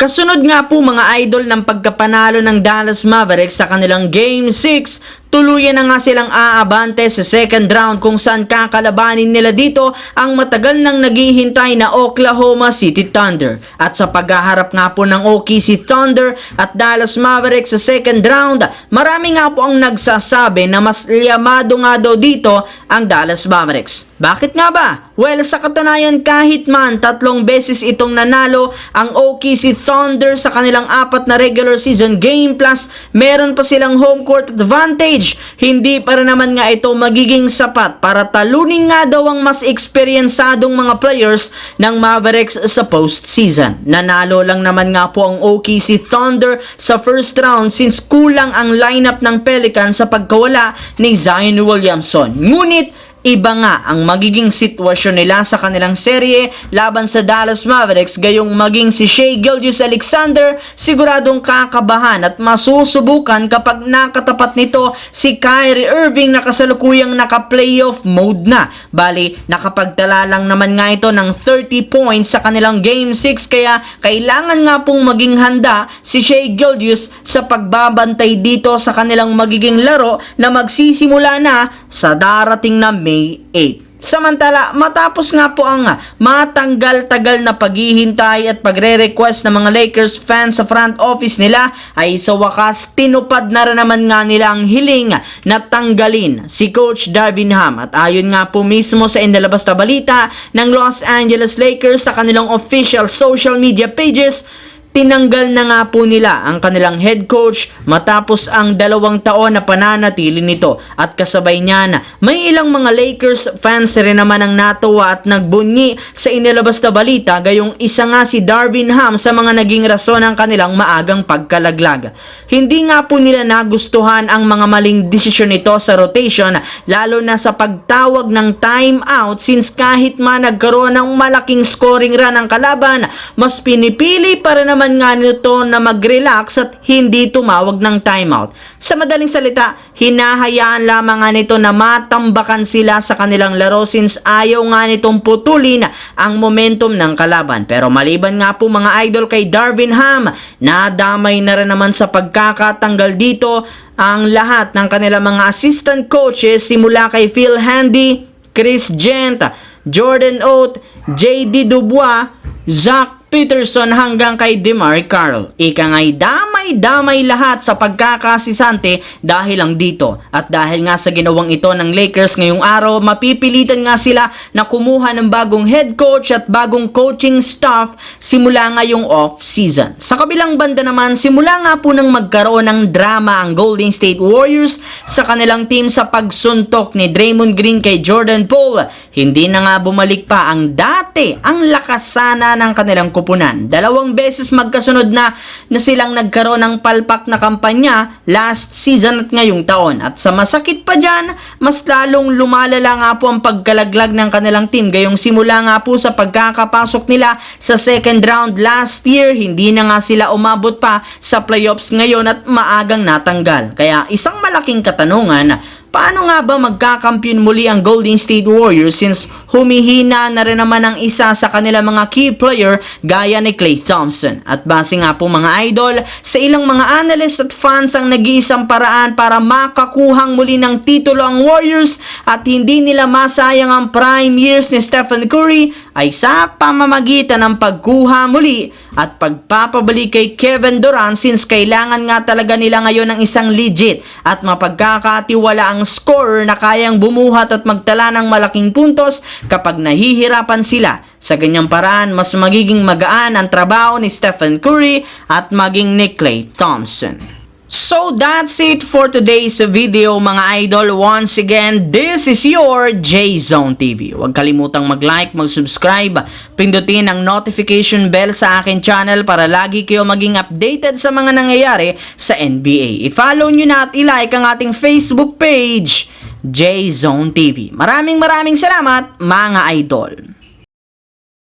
Kasunod nga po mga idol ng pagkapanalo ng Dallas Mavericks sa kanilang Game 6, tuluyan na nga silang aabante sa second round kung saan kakalabanin nila dito ang matagal nang naghihintay na Oklahoma City Thunder. At sa paghaharap nga po ng OKC Thunder at Dallas Mavericks sa second round, marami nga po ang nagsasabi na mas liyamado nga daw dito ang Dallas Mavericks. Bakit nga ba? Well, sa katunayan kahit man 3 beses itong nanalo ang OKC Thunder sa kanilang 4 na regular season game plus meron pa silang home court advantage. Hindi para naman nga ito magiging sapat para talunin nga daw ang mas eksperyensadong mga players ng Mavericks sa postseason. Nanalo lang naman nga po ang OKC Thunder sa first round since kulang ang lineup ng Pelicans sa pagkawala ni Zion Williamson. Ngunit iba nga ang magiging sitwasyon nila sa kanilang serye laban sa Dallas Mavericks, gayong maging si Shai Gilgeous-Alexander siguradong kakabahan at masusubukan kapag nakatapat nito si Kyrie Irving na kasalukuyang naka-playoff mode na. Bali, nakapagtala lang naman nga ito ng 30 points sa kanilang Game 6 kaya kailangan nga pong maging handa si Shai Gilgeous sa pagbabantay dito sa kanilang magiging laro na magsisimula na sa darating na May 8. Samantala, matapos nga po ang matanggal-tagal na paghihintay at pagre-request ng mga Lakers fans sa front office nila ay sa wakas tinupad na rin naman nga nila ang hiling na tanggalin si Coach Darvin Ham. At ayon nga po mismo sa inilabas na balita ng Los Angeles Lakers sa kanilang official social media pages, tinanggal na nga po nila ang kanilang head coach matapos ang 2 taon na pananatili nito. At kasabay niyan, may ilang mga Lakers fans rin naman ang natuwa at nagbunyi sa inilabas na balita, gayong isa nga si Darvin Ham sa mga naging rason ng kanilang maagang pagkalaglag. Hindi nga po nila nagustuhan ang mga maling desisyon nito sa rotation, lalo na sa pagtawag ng timeout since kahit man nagkaroon ng malaking scoring run ang kalaban, mas pinipili para naman nga nito na mag-relax at hindi tumawag ng timeout. Sa madaling salita, hinahayaan lamang nga nito na matambakan sila sa kanilang laro since ayaw nga nitong putulin ang momentum ng kalaban. Pero maliban nga po mga idol kay Darvin Ham, nadamay na rin naman sa pagkakatanggal dito ang lahat ng kanilang mga assistant coaches simula kay Phil Handy, Chris Gent, Jordan Oath, J.D. Dubois, Zach Peterson hanggang kay DeMar Carroll. Ika nga'y damay-damay lahat sa pagkakasisante dahil lang dito. At dahil nga sa ginawang ito ng Lakers ngayong araw, mapipilitan nga sila na kumuha ng bagong head coach at bagong coaching staff simula ngayong off-season. Sa kabilang banda naman, simula nga po nang magkaroon ng drama ang Golden State Warriors sa kanilang team sa pagsuntok ni Draymond Green kay Jordan Poole, hindi na nga bumalik pa ang dati ang lakas sana ng kanilang kupunan. 2 beses magkasunod na silang nagkaroon ng palpak na kampanya last season at ngayong taon. At sa masakit pa dyan, mas lalong lumalala nga po ang pagkalaglag ng kanilang team. Gayong simula nga po sa pagkakapasok nila sa second round last year, hindi na nga sila umabot pa sa playoffs ngayon at maagang natanggal. Kaya isang malaking katanungan, paano nga ba magkakampiyon muli ang Golden State Warriors since humihina na rin naman ang isa sa kanilang mga key player gaya ni Klay Thompson? At base nga po mga idol, sa ilang mga analysts at fans ang nag-iisang paraan para makakuhang muli ng titulo ang Warriors at hindi nila masayang ang prime years ni Stephen Curry ay sa pamamagitan ng pagkuha muli at pagpapabalik kay Kevin Durant since kailangan nga talaga nila ngayon ng isang legit at mapagkakatiwalaang scorer na kayang bumuhat at magtala ng malaking puntos kapag nahihirapan sila. Sa ganyang paraan, mas magiging magaan ang trabaho ni Stephen Curry at maging ni Klay Thompson. So that's it for today's video mga idol. Once again, this is your J-Zone TV. Huwag kalimutang mag-like, mag-subscribe, pindutin ang notification bell sa akin channel para lagi kayo maging updated sa mga nangyayari sa NBA. I-follow nyo na at i-like ang ating Facebook page, J-Zone TV. Maraming salamat mga idol.